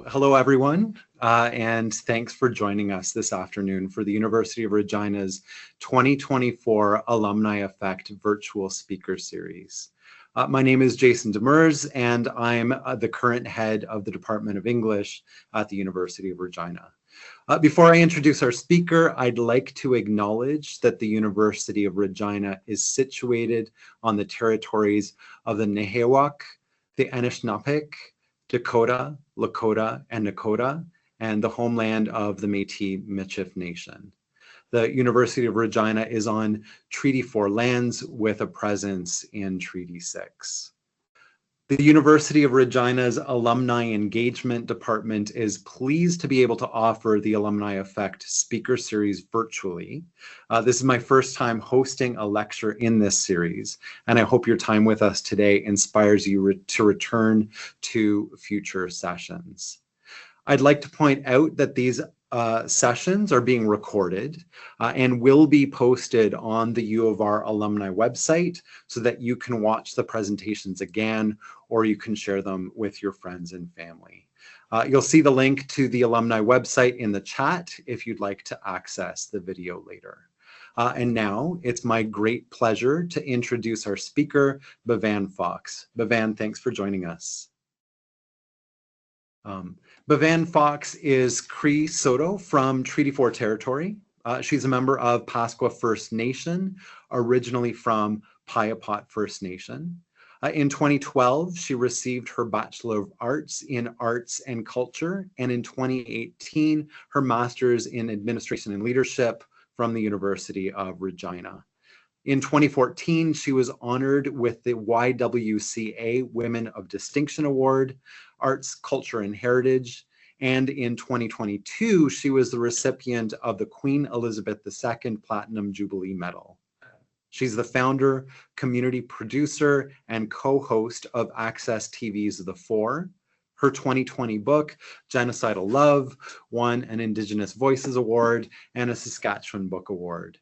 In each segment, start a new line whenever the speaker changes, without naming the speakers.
Hello, everyone, and thanks for joining us this afternoon for the University of Regina's 2024 Alumni Effect Virtual Speaker Series. My name is Jason Demers, and I'm the current head of the Department of English at the University of Regina. Before I introduce our speaker, I'd like to acknowledge that the University of Regina is situated on the territories of the Nehiyawak, the Anishinaabeg, Dakota, Lakota, and Nakota, and the homeland of the Métis Michif Nation. The University of Regina is on Treaty 4 lands with a presence in Treaty 6. The University of Regina's Alumni Engagement Department is pleased to be able to offer the Alumni Effect Speaker Series virtually. This is my first time hosting a lecture in this series, and I hope your time with us today inspires you to return to future sessions. I'd like to point out that these sessions are being recorded and will be posted on the U of R alumni website so that you can watch the presentations again, or you can share them with your friends and family. You'll see the link to the alumni website in the chat if you'd like to access the video later. And now it's my great pleasure to introduce our speaker, Bevann Fox. Bevann, thanks for joining us. Bevann Fox is Cree Saulteaux from Treaty 4 territory. She's a member of Pasqua First Nation, originally from Piapot First Nation. In 2012, she received her Bachelor of Arts in Arts and Culture, and in 2018, her Master's in Administration and Leadership from the University of Regina. In 2014, she was honored with the YWCA Women of Distinction Award, Arts, Culture, and Heritage. And in 2022, she was the recipient of the Queen Elizabeth II Platinum Jubilee Medal. She's the founder, community producer, and co-host of Access TV's The Four. Her 2020 book, Genocidal Love, won an Indigenous Voices Award and a Saskatchewan Book Award.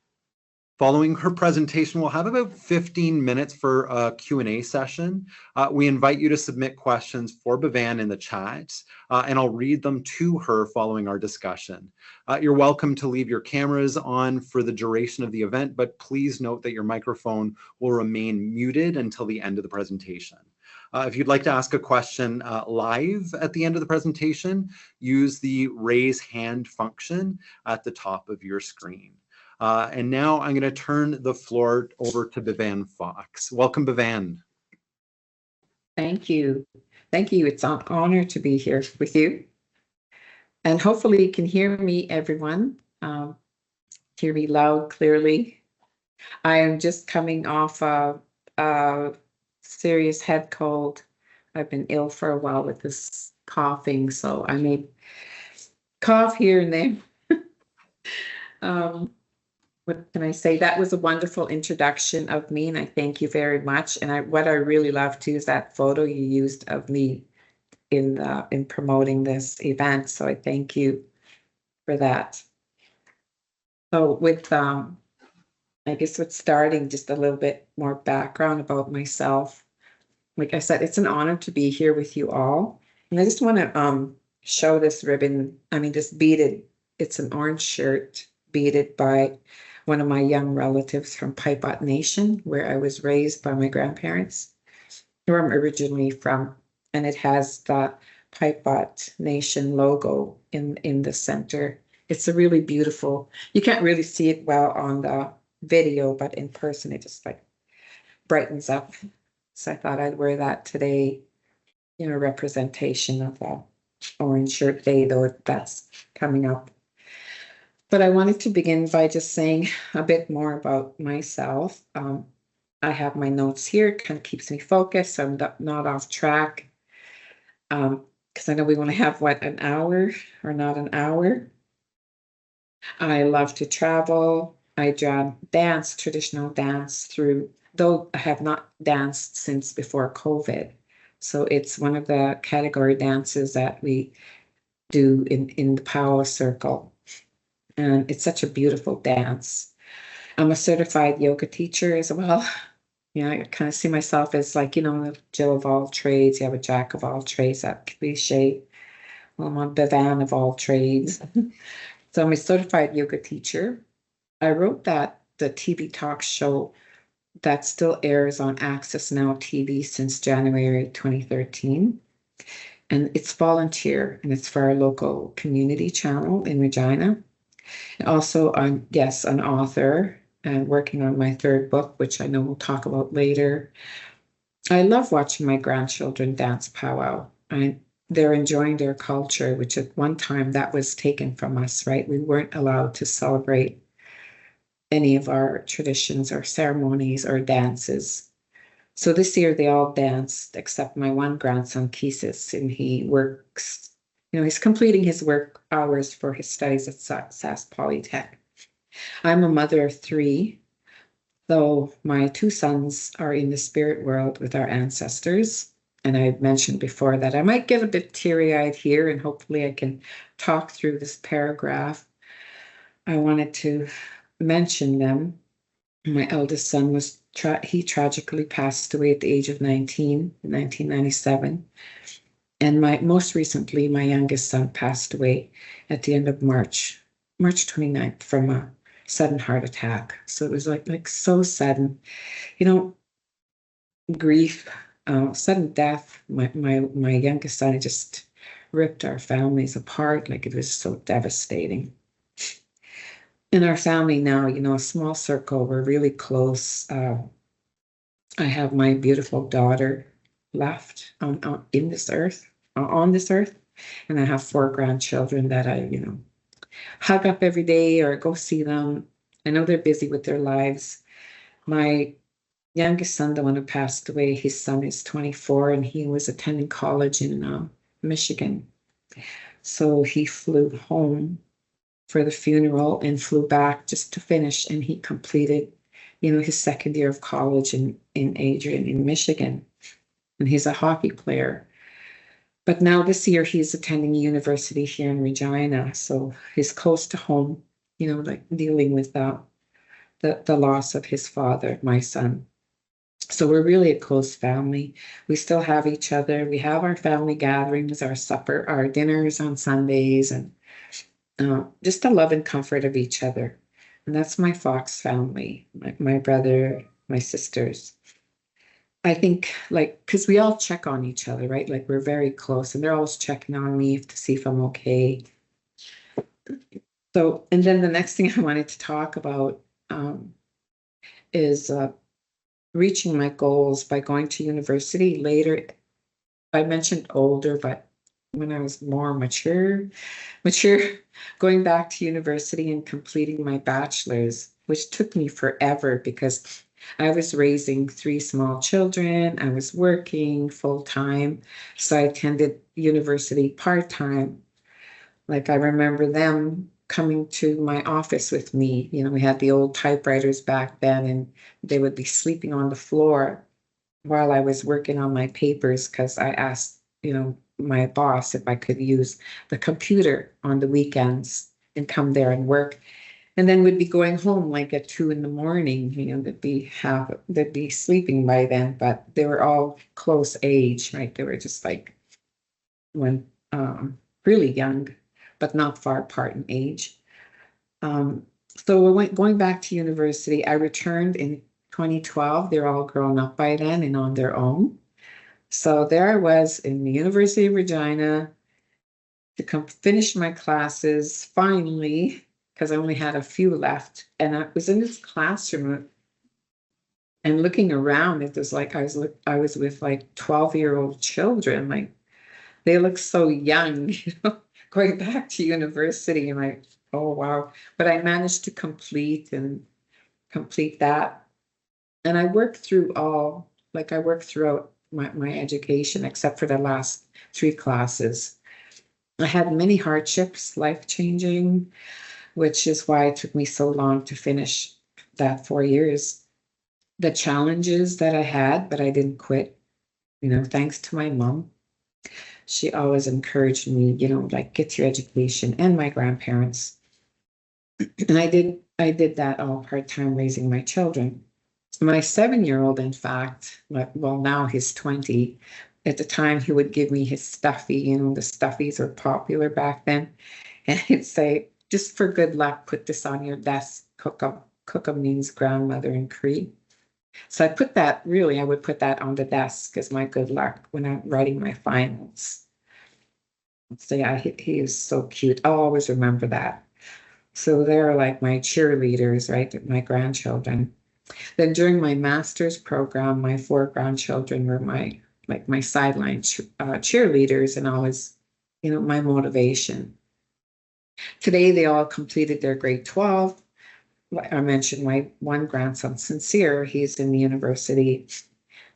Following her presentation, we'll have about 15 minutes for a Q&A session. We invite you to submit questions for Bevann in the chat, and I'll read them to her following our discussion. You're welcome to leave your cameras on for the duration of the event, but please note that your microphone will remain muted until the end of the presentation. If you'd like to ask a question live at the end of the presentation, use the raise hand function at the top of your screen. And now I'm going to turn the floor over to Bevann Fox. Welcome, Bevann.
Thank you. Thank you. It's an honor to be here with you. And hopefully you can hear me, everyone. Hear me loud, clearly. I am just coming off a serious head cold. I've been ill for a while with this coughing, so I may cough here and there. What can I say? That was a wonderful introduction of me, and I thank you very much. And what I really love too is that photo you used of me in promoting this event. So I thank you for that. So with I guess with starting, just a little bit more background about myself. Like I said, it's an honor to be here with you all, and I just want to show this ribbon. I mean, just beaded. It's an orange shirt beaded by one of my young relatives from Piapot Nation, where I was raised by my grandparents, where I'm originally from. And it has the Piapot Nation logo in the center. It's a really beautiful, you can't really see it well on the video, but in person, it just like brightens up. So I thought I'd wear that today, you know, representation of the Orange Shirt Day, though that's coming up. But I wanted to begin by just saying a bit more about myself. I have my notes here. It kind of keeps me focused, so I'm not off track. Because I know we want to have, what, an hour or not an hour. I love to travel. I dance, traditional dance through, though I have not danced since before COVID. So it's one of the category dances that we do in the power circle. And it's such a beautiful dance. I'm a certified yoga teacher as well. You know, I kind of see myself as like, you know, Jill of all trades. You have a jack of all trades, that cliche. Well, I'm a Bevann of all trades. So I'm a certified yoga teacher. I wrote the TV talk show that still airs on Access Now TV since January 2013. And it's volunteer and it's for our local community channel in Regina. And also, I'm, yes, an author and working on my third book, which I know we'll talk about later. I love watching my grandchildren dance powwow. They're enjoying their culture, which at one time that was taken from us, right? We weren't allowed to celebrate any of our traditions or ceremonies or dances. So this year they all danced except my one grandson, Keesis, and he works, he's completing his work hours for his studies at Sask Polytech. I'm a mother of three, though my two sons are in the spirit world with our ancestors. And I mentioned before that I might get a bit teary-eyed here, and hopefully I can talk through this paragraph. I wanted to mention them. My eldest son he tragically passed away at the age of 19 in 1997. And most recently, my youngest son passed away at the end of March 29th, from a sudden heart attack. So it was like so sudden, grief, sudden death. My youngest son just ripped our families apart. Like, it was so devastating. In our family now, a small circle, we're really close. I have my beautiful daughter left on this earth, and I have 4 grandchildren that I, hug up every day or go see them. I know they're busy with their lives. My youngest son, the one who passed away, his son is 24, and he was attending college in Michigan. So he flew home for the funeral and flew back just to finish, and he completed, his second year of college in Adrian in Michigan, and he's a hockey player. But now this year he's attending university here in Regina, so he's close to home, like dealing with the loss of his father, my son. So we're really a close family. We still have each other. We have our family gatherings, our supper, our dinners on Sundays, and just the love and comfort of each other. And that's my Fox family, my brother, my sisters. I think, because we all check on each other, right? Like, we're very close, and they're always checking on me to see if I'm okay. So, and then the next thing I wanted to talk about is reaching my goals by going to university later. I mentioned older, but when I was more mature, going back to university and completing my bachelor's, which took me forever because I was raising 3 small children. I was working full time. So I attended university part time. Like, I remember them coming to my office with me. We had the old typewriters back then, and they would be sleeping on the floor while I was working on my papers, because I asked, my boss if I could use the computer on the weekends and come there and work. And then we'd be going home like at 2 a.m. They'd be sleeping by then, but they were all close age, right? They were just like really young, but not far apart in age. So going back to university, I returned in 2012. They're all grown up by then and on their own. So there I was in the University of Regina to finish my classes finally, because I only had a few left. And I was in this classroom and looking around, it was like I was with like 12-year-old children. Like, they look so young, going back to university, and like, oh wow. But I managed to complete that. And I worked throughout my education, except for the last 3 classes. I had many hardships, life-changing, which is why it took me so long to finish that 4 years. The challenges that I had, but I didn't quit, thanks to my mom. She always encouraged me, like, get your education, and my grandparents. And I did that all part-time, raising my children. My 7-year-old, in fact, well, now he's 20. At the time, he would give me his stuffy. The stuffies were popular back then. And he'd say, just for good luck, put this on your desk. Kuka. Kuka means grandmother in Cree. So I would put that on the desk as my good luck when I'm writing my finals. So yeah, he is so cute. I'll always remember that. So they're like my cheerleaders, right? My grandchildren. Then during my master's program, my 4 grandchildren were my sideline cheerleaders and always, my motivation. Today, they all completed their grade 12. I mentioned my one grandson, Sincere, he's in the university.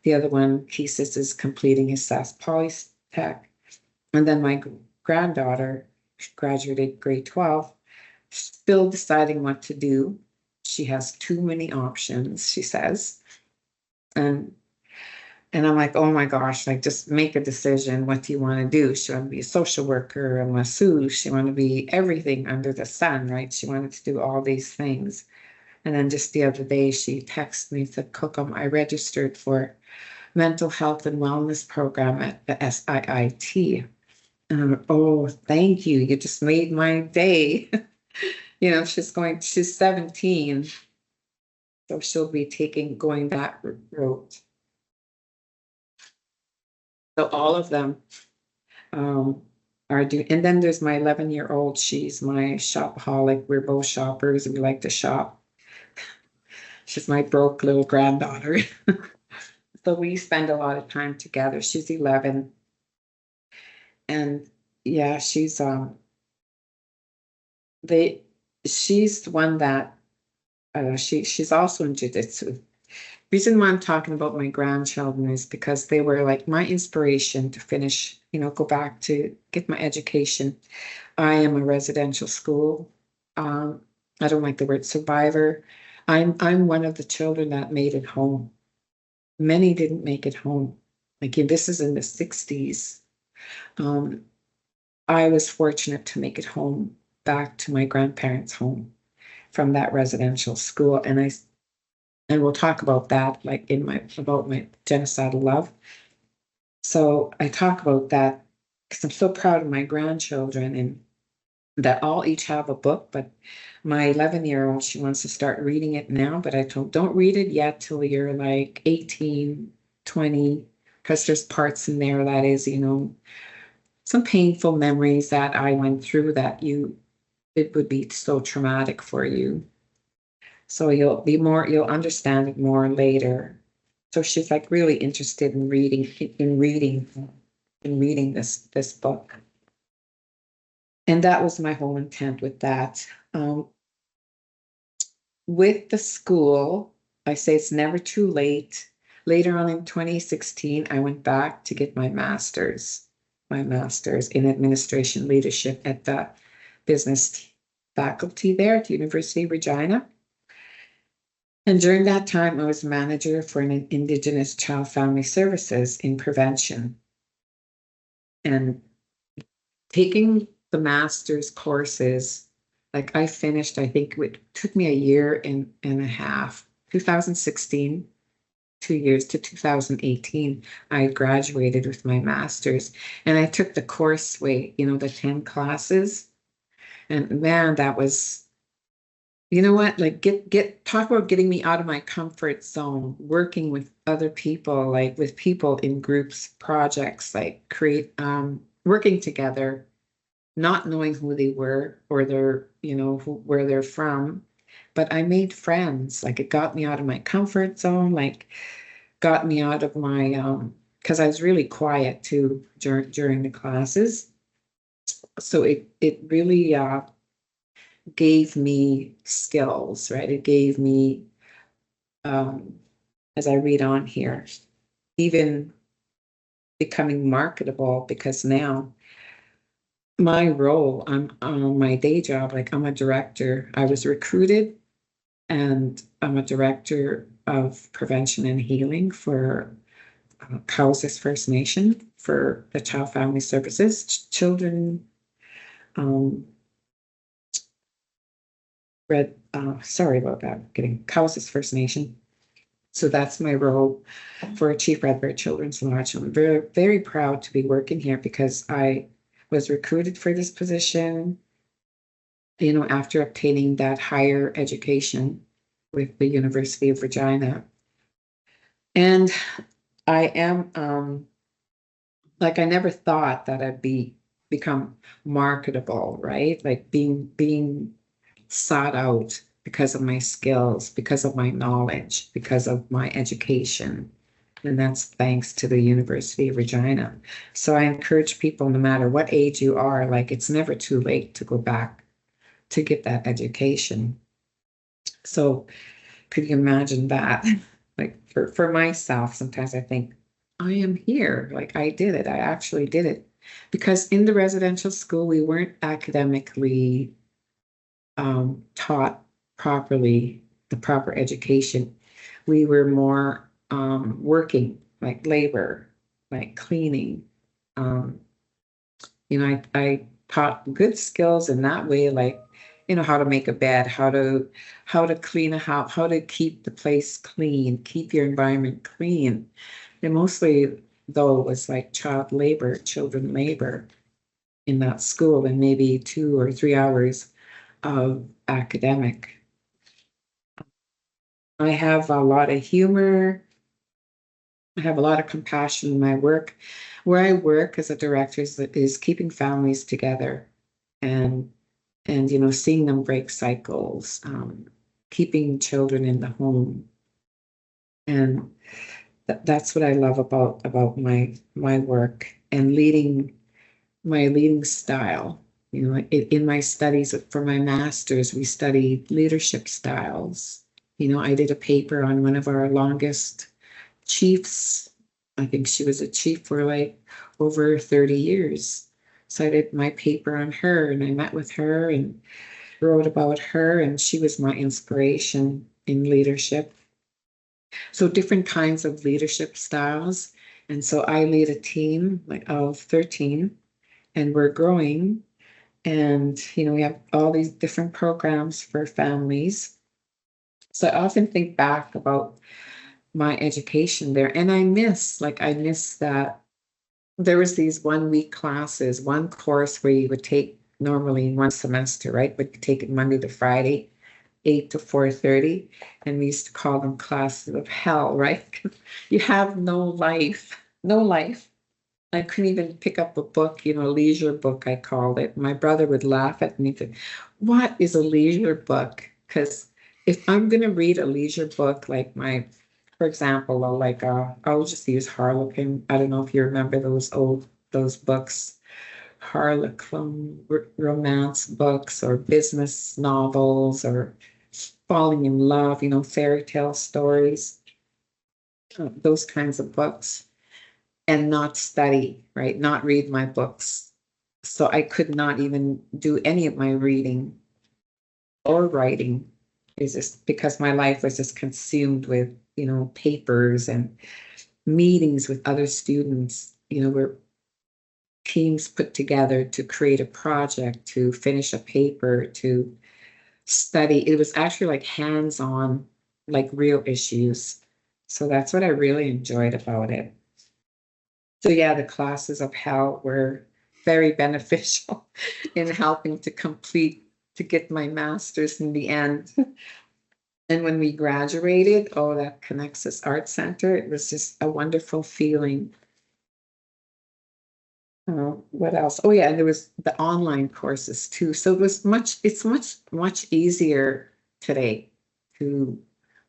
The other one, Kesis, is completing his SAS Polytech. And then my granddaughter, she graduated grade 12, still deciding what to do. She has too many options, she says. And I'm like, oh my gosh, like just make a decision. What do you want to do? She wanted to be a social worker, a masseuse. She wanted to be everything under the sun, right? She wanted to do all these things. And then just the other day, she texted me, said, Cookham, I registered for mental health and wellness program at the SIIT. And I'm like, oh, thank you. You just made my day. She's 17. So she'll be going that route. So all of them are doing, and then there's my 11-year-old. She's my shopaholic. We're both shoppers and we like to shop. She's my broke little granddaughter. So we spend a lot of time together. She's 11. And yeah, she's the one that she's also in jiu-jitsu. Reason why I'm talking about my grandchildren is because they were like my inspiration to finish, go back to get my education. I am a residential school. I don't like the word survivor. I'm one of the children that made it home. Many didn't make it home. Like this is in the 60s. I was fortunate to make it home back to my grandparents' home from that residential school. And we'll talk about that like about my genocidal love. So I talk about that because I'm so proud of my grandchildren and that all each have a book, but my 11-year-old, she wants to start reading it now, but I told don't read it yet till you're like 18, 20, because there's parts in there that is, some painful memories that I went through that it would be so traumatic for you. So you'll understand it more later. So she's like really interested in reading this book. And that was my whole intent with that. With the school, I say it's never too late. Later on in 2016, I went back to get my master's in administration leadership at the business faculty there at the University of Regina. And during that time, I was manager for an Indigenous Child Family Services in prevention. And taking the master's courses, like I finished, I think it took me a year and a half, 2016, 2 years to 2018, I graduated with my master's. And I took the courseway, the 10 classes. And man, that was, like talk about getting me out of my comfort zone, working with other people, like with people in groups, projects, like working together, not knowing who they were or where they're from. But I made friends. Like it got me out of my comfort zone, like got me out of my, because I was really quiet too during the classes. So it really gave me skills, right? It gave me, as I read on here, even becoming marketable, because now my role, I'm on my day job, like I'm a director. I was recruited and I'm a director of prevention and healing for Pasqua First Nation for the Child Family Services, children, sorry about that, getting Pasqua First Nation. So that's my role for Chief Red Bear Children's Lodge. I'm very, very proud to be working here because I was recruited for this position, you know, after obtaining that higher education with the University of Regina. And I am, like, I never thought that I'd become marketable, right? Like being sought out because of my skills, because of my knowledge, because of my education. And that's thanks to the University of Regina. So I encourage people, no matter what age you are, like, it's never too late to go back to get that education. So could you imagine that? Like for myself, sometimes I think, I am here. Like, I did it. I actually did it. Because in the residential school, we weren't academically taught properly, the proper education. We were more working, like labor, like cleaning. Um, you know, I taught good skills in that way, like, you know, how to make a bed, how to clean a house, how to keep the place clean, keep your environment clean. And mostly, though, it was like child labor, children labor in that school, and maybe 2 or 3 hours of academic. I have a lot of humor. I have a lot of compassion in my work. Where I work as a director is keeping families together and you know, seeing them break cycles, keeping children in the home. And that's what I love about my work and leading, my leading style. You know, in my studies for my master's, we studied leadership styles. You know, I did a paper on one of our longest chiefs. I think she was a chief for like over 30 years. So I did my paper on her, and I met with her and wrote about her, and she was my inspiration in leadership. So different kinds of leadership styles. And so I lead a team like of 13, and we're growing. And, you know, we have all these different programs for families. So I often think back about my education there, and I miss that there was these 1 week classes, one course where you would take normally in one semester, right? But you take it Monday to Friday, 8 to 4:30, and we used to call them classes of hell, right? You have no life, no life. I couldn't even pick up a book, you know, a leisure book, I called it. My brother would laugh at me. What is a leisure book? Because if I'm going to read a leisure book, like for example, I'll just use Harlequin. I don't know if you remember those books, Harlequin romance books or business novels or falling in love, you know, fairy tale stories, those kinds of books, and not study, right? Not read my books. So I could not even do any of my reading or writing, is just because my life was just consumed with, you know, papers and meetings with other students, you know, where teams put together to create a project, to finish a paper, to study. It was actually like hands-on, like real issues. So that's what I really enjoyed about it. So yeah, the classes of hell were very beneficial in helping to get my master's in the end. And when we graduated, oh, that Connexus Art Center, it was just a wonderful feeling. What else? Oh yeah, and there was the online courses too. So it's much easier today to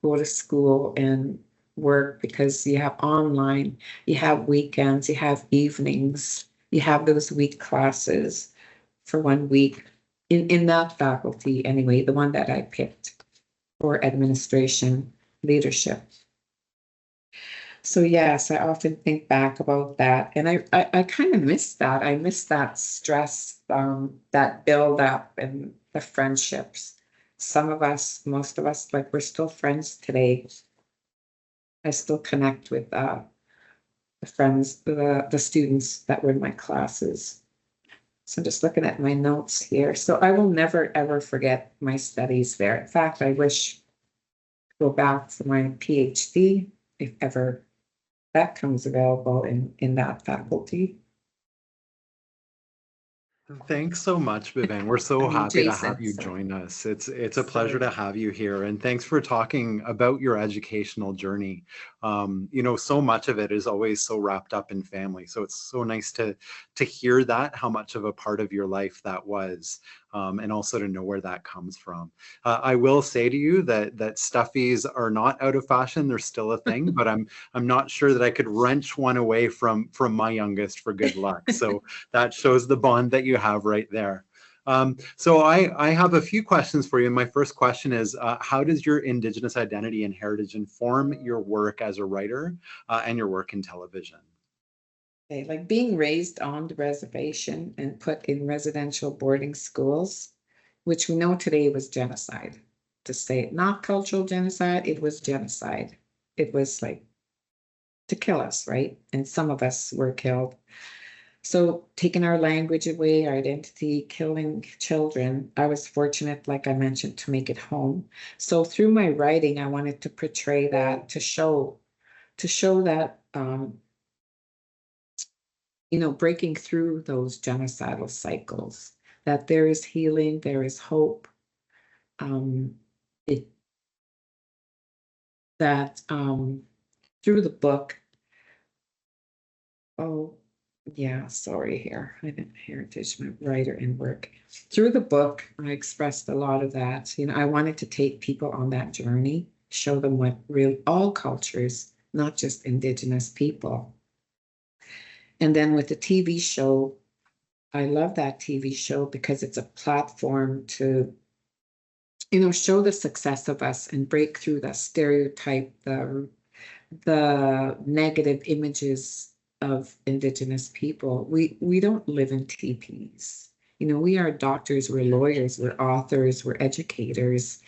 go to school and work because you have online, you have weekends, you have evenings, you have those week classes for 1 week in that faculty anyway, the one that I picked for administration leadership. So yes, I often think back about that, and I kind of miss that. I miss that stress, that build up, and the friendships. Some of us, most of us, like we're still friends today. I still connect with the friends, the students that were in my classes. So I'm just looking at my notes here. So I will never ever forget my studies there. In fact, I wish go back for my PhD, if ever that comes available in that faculty.
Thanks so much, Bevann. We're so happy to have you join us. It's a pleasure to have you here, and thanks for talking about your educational journey. You know, so much of it is always so wrapped up in family, so it's so nice to hear that, how much of a part of your life that was, and also to know where that comes from. I will say to you that stuffies are not out of fashion; they're still a thing, but I'm not sure that I could wrench one away from my youngest for good luck. So that shows the bond that you have right there. So I have a few questions for you. My first question is, how does your Indigenous identity and heritage inform your work as a writer and your work in television?
Okay, like being raised on the reservation and put in residential boarding schools, which we know today was genocide. To say not cultural genocide, it was genocide. It was like to kill us, right? And some of us were killed. So taking our language away, our identity, killing children. I was fortunate, like I mentioned, to make it home. So through my writing, I wanted to portray that, to show that, you know, breaking through those genocidal cycles, that there is healing, there is hope. It that through the book. Oh, yeah, sorry here. I didn't heritage, my writer and work. Through the book, I expressed a lot of that. You know, I wanted to take people on that journey, show them what real all cultures, not just Indigenous people. And then with the TV show, I love that TV show because it's a platform to, you know, show the success of us and break through the stereotype, the negative images of Indigenous people. We don't live in teepees. You know, we are doctors, we're lawyers, we're authors, we're educators.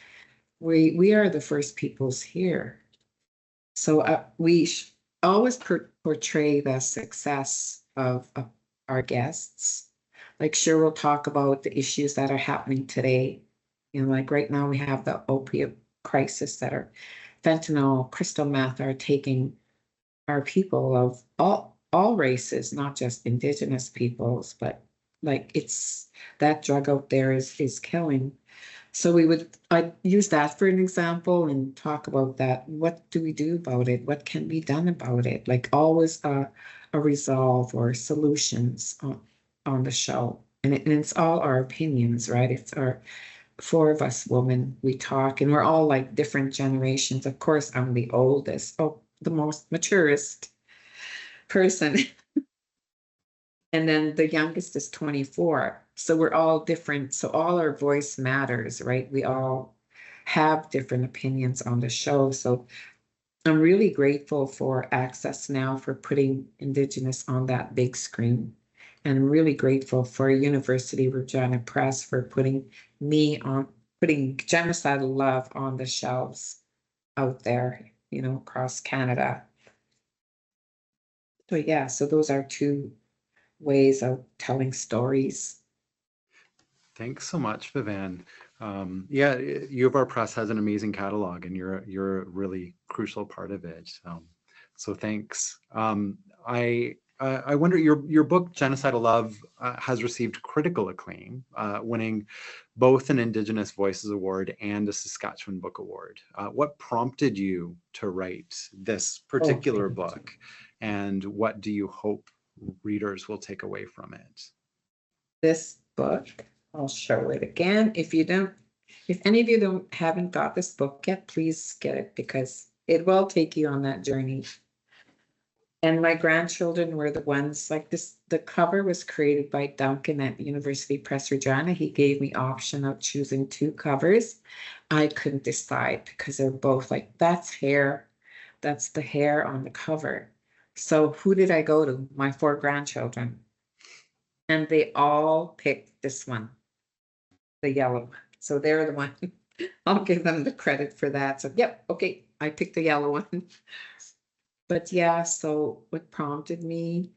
We are the first peoples here. So we always portray the success of our guests. Like sure, we'll talk about the issues that are happening today. You know, like right now we have the opiate crisis that are fentanyl, crystal meth are taking our people of all races, not just Indigenous peoples, but like it's that drug out there is killing. So I use that for an example and talk about that. What do we do about it? What can be done about it? Like always a resolve or solutions on the show. And it's all our opinions, right? It's our four of us women, we talk and we're all like different generations. Of course, I'm the oldest, the most maturest person. And then the youngest is 24. So we're all different. So all our voice matters, right? We all have different opinions on the show. So I'm really grateful for Access Now for putting Indigenous on that big screen. And I'm really grateful for University of Regina Press for putting Genocidal Love on the shelves out there, you know, across Canada. So yeah, so those are two ways of telling stories.
Thanks so much, Bevann. Yeah, U of R Press has an amazing catalog, and you're a really crucial part of it. So thanks. I wonder, your book Genocidal Love has received critical acclaim, winning both an Indigenous Voices Award and a Saskatchewan Book Award. What prompted you to write this particular book, and what do you hope readers will take away from it?
This book, I'll show it again. If any of you haven't got this book yet, please get it because it will take you on that journey. And my grandchildren were the ones like this. The cover was created by Duncan at University Press Regina. He gave me option of choosing two covers. I couldn't decide because they're both like, that's hair. That's the hair on the cover. So who did I go to? My four grandchildren. And they all picked this one, the yellow. So they're the one. I'll give them the credit for that. So yep, okay, I picked the yellow one. But yeah, so what prompted me?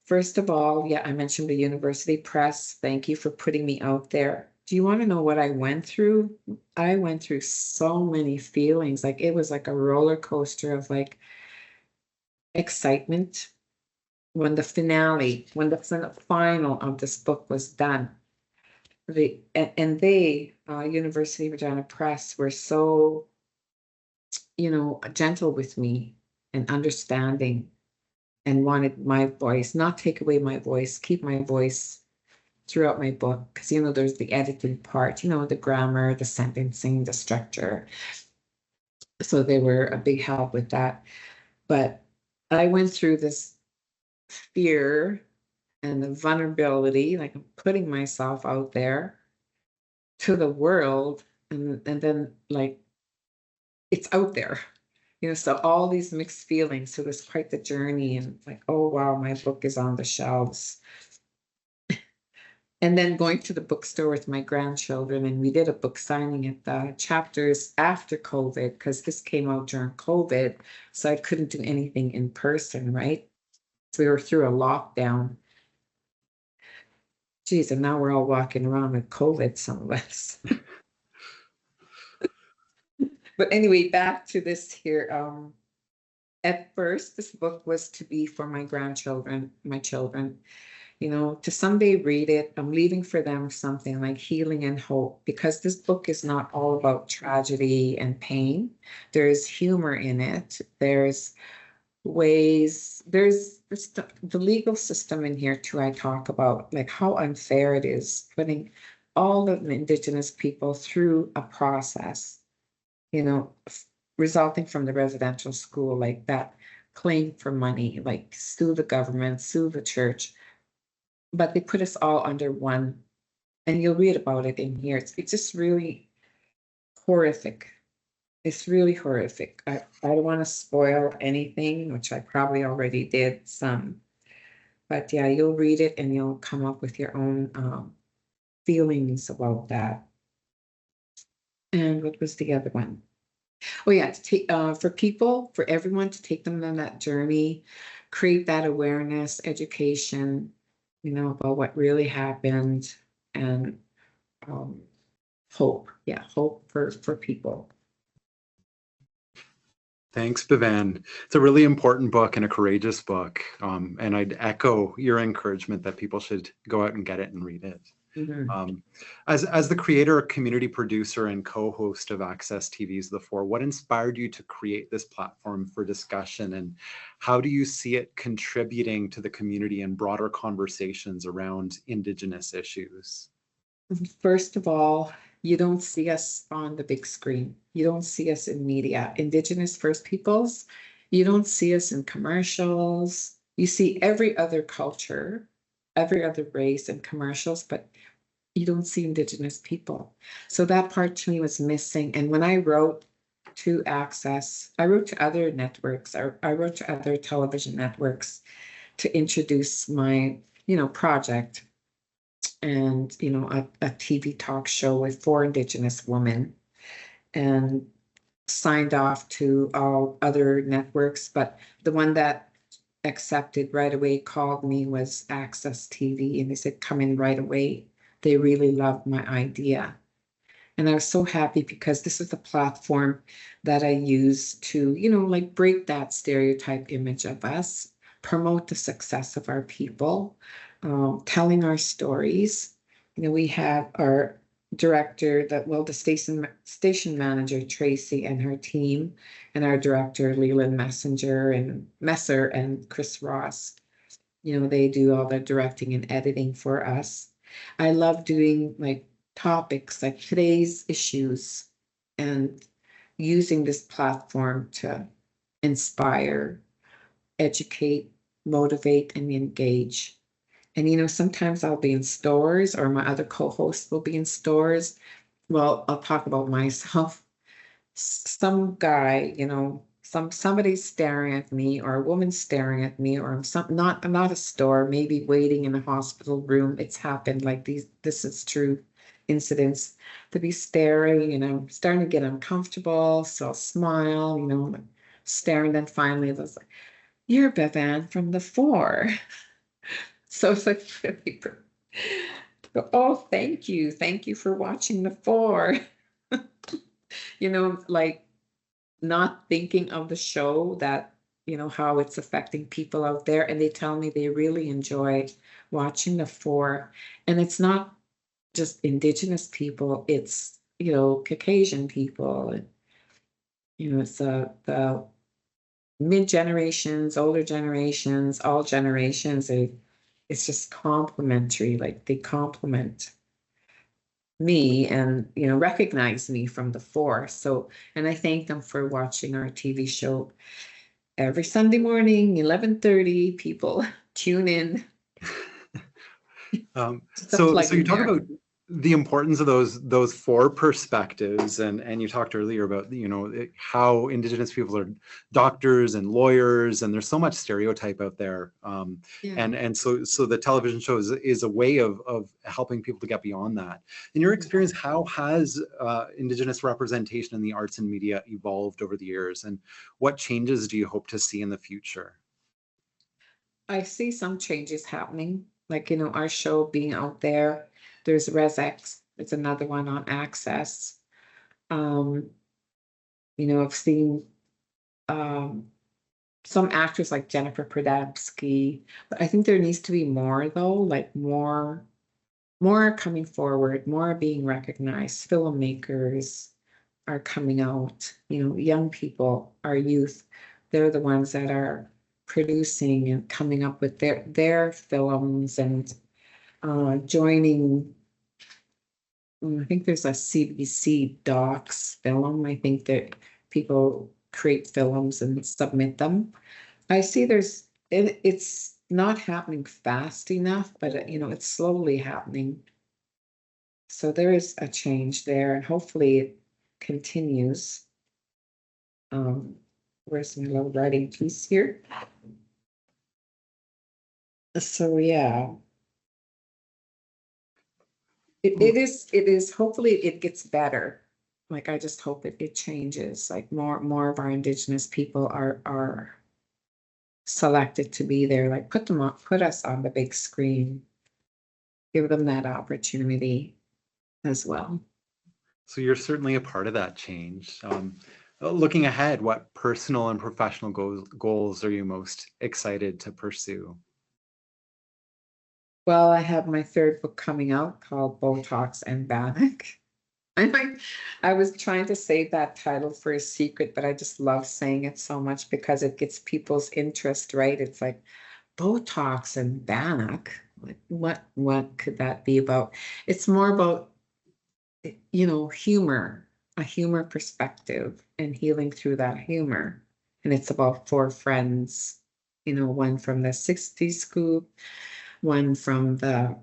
First of all, yeah, I mentioned the University Press. Thank you for putting me out there. do you want to know what I went through? I went through so many feelings. Like it was like a roller coaster of like excitement when the finale, when the final of this book was done. And they, University of Regina Press, were so, gentle with me and understanding and wanted my voice, not take away my voice, keep my voice throughout my book. Because, there's the editing part, the grammar, the sentencing, the structure. So they were a big help with that. But I went through this fear and the vulnerability, like I'm putting myself out there to the world, and then like it's out there. So all these mixed feelings. So it was quite the journey, and like, oh wow, my book is on the shelves. And then going to the bookstore with my grandchildren, and we did a book signing at the chapters after COVID, because this came out during COVID, so I couldn't do anything in person, right? So we were through a lockdown. Geez, and now we're all walking around with COVID, some of us. But anyway, back to this here. At first, this book was to be for my grandchildren, my children, to someday read it. I'm leaving for them something like healing and hope, because this book is not all about tragedy and pain. There's humor in it. There's the legal system in here too. I talk about like how unfair it is putting all of the Indigenous people through a process, resulting from the residential school, like that claim for money, like sue the government, sue the church. But they put us all under one, and you'll read about it in here. It's just really horrific. It's really horrific. I don't want to spoil anything, which I probably already did some. But yeah, you'll read it and you'll come up with your own feelings about that. And what was the other one? Oh yeah, to take for everyone to take them on that journey, create that awareness, education, about what really happened, and hope. Yeah, hope for people.
Thanks, Bevann. It's a really important book and a courageous book. And I'd echo your encouragement that people should go out and get it and read it.
Mm-hmm.
As the creator, community producer, and co-host of Access TV's The Four, what inspired you to create this platform for discussion, and how do you see it contributing to the community and broader conversations around Indigenous issues?
First of all, you don't see us on the big screen. You don't see us in media. Indigenous First Peoples, you don't see us in commercials. You see every other culture, every other race in commercials, but you don't see Indigenous people. So that part to me was missing. And when I wrote to Access, I wrote to other networks, I wrote to other television networks to introduce my, project, and, a TV talk show with 4 Indigenous women, and signed off to all other networks. But the one that accepted right away, called me, was Access TV, and they said, come in right away. They really loved my idea. And I was so happy, because this is the platform that I use to, like break that stereotype image of us, promote the success of our people, telling our stories. We have our director, the station manager, Tracy, and her team, and our director, Leland Messer and Chris Ross. They do all the directing and editing for us. I love doing like topics like today's issues, and using this platform to inspire, educate, motivate, and engage. And sometimes I'll be in stores, or my other co-hosts will be in stores. Well, I'll talk about myself. Some guy, somebody's staring at me, or a woman staring at me, or not a store, maybe waiting in a hospital room. It's happened, like this is true incidents, to be staring, starting to get uncomfortable. So I'll smile, staring. Then finally I was like, you're Bevann from The Four. So it's like really, Oh, thank you. Thank you for watching the four. Like not thinking of the show that, how it's affecting people out there. And they tell me they really enjoy watching the four. And it's not just Indigenous people, it's, Caucasian people. And, it's the mid generations, older generations, all generations. It's just complimentary, like they compliment me and recognize me from the four. So, and I thank them for watching our TV show every Sunday morning, 11:30. People tune in. Just a
So
plug
you
in
talk
there.
about the importance of those four perspectives, and you talked earlier about how Indigenous people are doctors and lawyers, and there's so much stereotype out there,
Yeah.
and so the television show is a way of helping people to get beyond that. In your experience, how has Indigenous representation in the arts and media evolved over the years, and what changes do you hope to see in the future?
I see some changes happening, like, our show being out there. There's ResX, it's another one on Access. Um, I've seen some actors like Jennifer Pradamski, but I think there needs to be more though, like more coming forward, more being recognized. Filmmakers are coming out, young people, our youth, they're the ones that are producing and coming up with their films and joining. I think there's a CBC docs film. I think that people create films and submit them. I see it's not happening fast enough, but it's slowly happening. So there is a change there, and hopefully it continues. Where's my little writing piece here? So yeah, it is. Hopefully it gets better. Like I just hope it changes. Like more of our Indigenous people are selected to be there. Like put us on the big screen. Give them that opportunity as well.
So you're certainly a part of that change. Looking ahead, what personal and professional goals are you most excited to pursue?
Well, I have my third book coming out called Botox and Bannock. I was trying to save that title for a secret, but I just love saying it so much because it gets people's interest, right? It's like Botox and Bannock. Like, what could that be about? It's more about, humor, a humor perspective and healing through that humor. And it's about four friends, one from the 60s group, one from the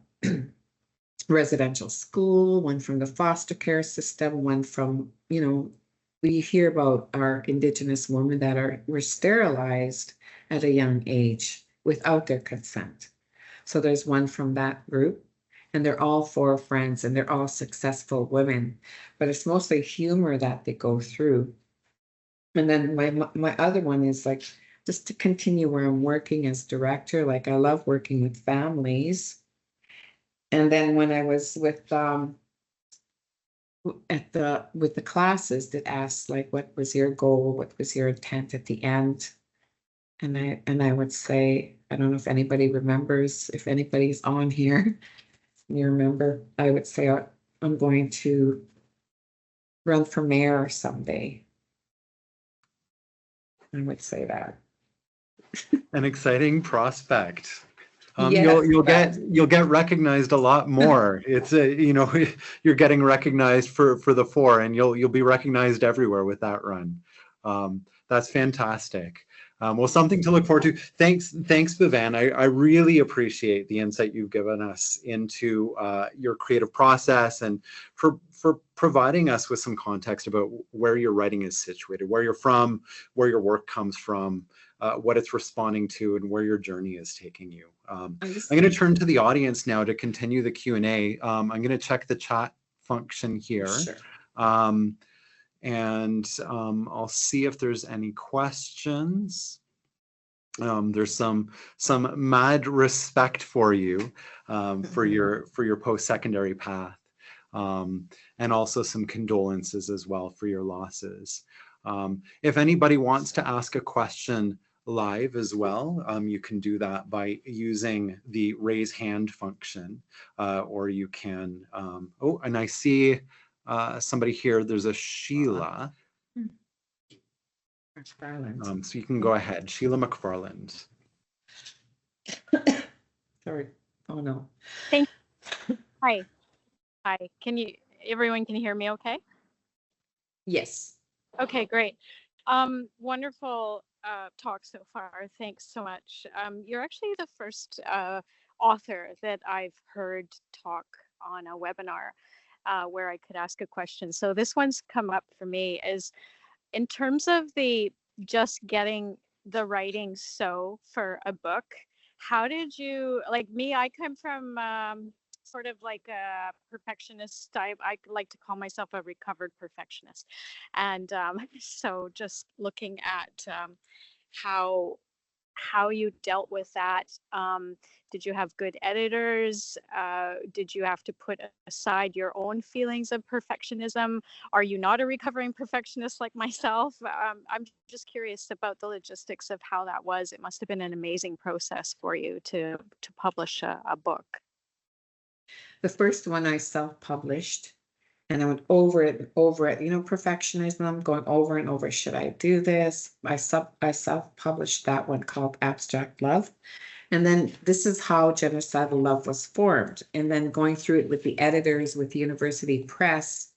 residential school, one from the foster care system, one from, we hear about our Indigenous women that were sterilized at a young age without their consent. So there's one from that group, and they're all four friends, and they're all successful women, but it's mostly humor that they go through. And then my other one is like just to continue where I'm working as director. Like I love working with families. And then when I was with with the classes that asked like what was your goal, what was your intent at the end, and I would say, I don't know if anybody remembers, if anybody's on here, you remember, I would say I'm going to run for mayor someday. I would say that.
An exciting prospect.
Yes,
You'll get recognized a lot more. It's you're getting recognized for the four, and you'll be recognized everywhere with that run. That's fantastic. Well, something to look forward to. Thanks, Bevann. I really appreciate the insight you've given us into your creative process, and for providing us with some context about where your writing is situated, where you're from, where your work comes from, what it's responding to, and where your journey is taking you. I'm going to turn to the audience now to continue the Q&A. I'm going to check the chat function here.
Sure.
And I'll see if there's any questions. There's some mad respect for you for your post-secondary path, and also some condolences as well for your losses. If anybody wants to ask a question live as well, you can do that by using the raise hand function, or you can, oh, and I see somebody here, there's a Sheila. So you can go ahead, Sheila McFarland.
Sorry. Oh no.
Thank you. Hi. Hi. Everyone can hear me okay?
Yes.
Okay, great. Wonderful talk so far. Thanks so much. You're actually the first author that I've heard talk on a webinar where I could ask a question. So this one's come up for me is in terms of the just getting the writing for a book, how did you, like me, I come from sort of like a perfectionist type. I like to call myself a recovered perfectionist. And so just looking at how you dealt with that. Did you have good editors? Did you have to put aside your own feelings of perfectionism? Are you not a recovering perfectionist like myself? I'm just curious about the logistics of how that was. It must have been an amazing process for you to publish a book.
The first one I self-published, and I went over it and over it. You know, perfectionism, I'm going over and over. Should I do this? I self-published that one called Abstract Love. And then this is how Genocidal Love was formed. And then going through it with the editors, with University Press,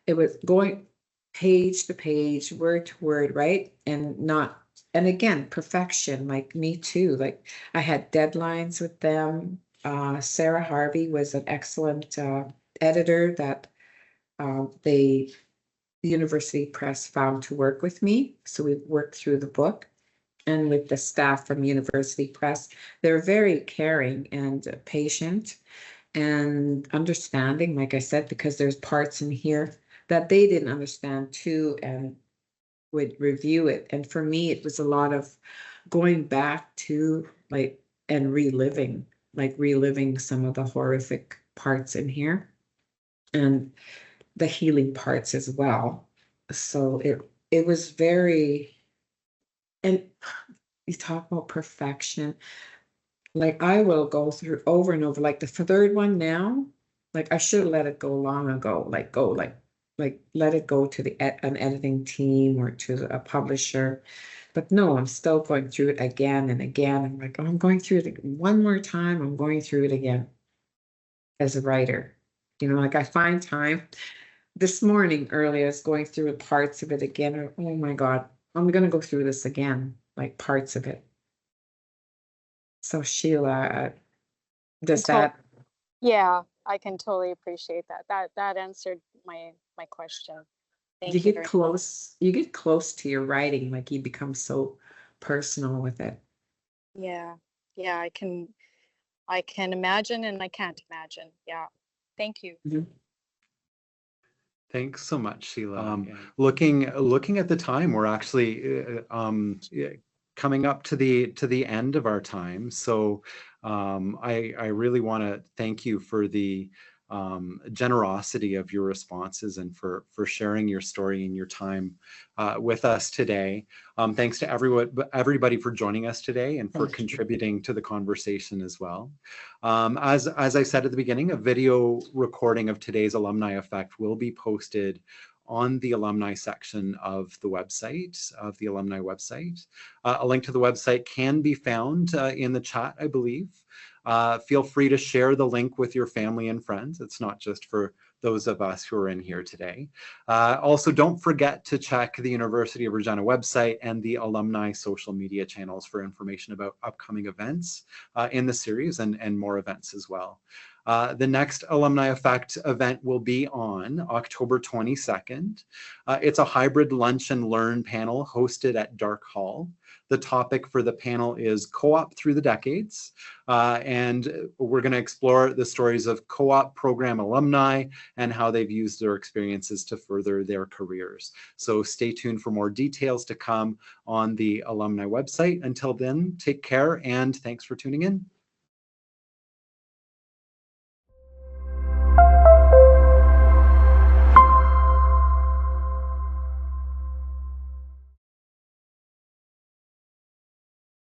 it was going page to page, word to word, right? And again, perfection, like me too. Like I had deadlines with them. Sarah Harvey was an excellent editor that the University Press found to work with me. So we worked through the book. And with the staff from University Press, they're very caring and patient and understanding, like I said, because there's parts in here that they didn't understand too and would review it. And for me, it was a lot of going back to and reliving some of the horrific parts in here and the healing parts as well. So it was very. And you talk about perfection. Like I will go through over and over. Like the third one now, like I should have let it go long ago. Like let it go to an editing team or to a publisher. But no, I'm still going through it again and again. I'm like, oh, I'm going through it one more time. I'm going through it again as a writer. You know, like I find time. This morning early, I was going through parts of it again. Oh my God. I'm going to go through this again, like parts of it. So Sheila, does that?
Yeah, I can totally appreciate that. That answered my question. Thank you.
You get close to your writing, like you become so personal with it.
Yeah, I can imagine and I can't imagine. Yeah, thank you.
Mm-hmm.
Thanks so much, Sheila. Looking at the time, we're actually coming up to the end of our time. So I really want to thank you for the generosity of your responses and for sharing your story and your time with us today. Thanks to everybody for joining us today and for contributing to the conversation as well. As I said at the beginning, a video recording of today's Alumni Effect will be posted on the alumni section of the website, of the alumni website. A link to the website can be found in the chat, I believe. Feel free to share the link with your family and friends. It's not just for those of us who are in here today. Also, don't forget to check the University of Regina website and the alumni social media channels for information about upcoming events in the series and more events as well. The next Alumni Effect event will be on October 22nd. It's a hybrid lunch and learn panel hosted at Dark Hall. The topic for the panel is Co-op Through the Decades, and we're going to explore the stories of co-op program alumni and how they've used their experiences to further their careers. So stay tuned for more details to come on the alumni website. Until then, take care and thanks for tuning in.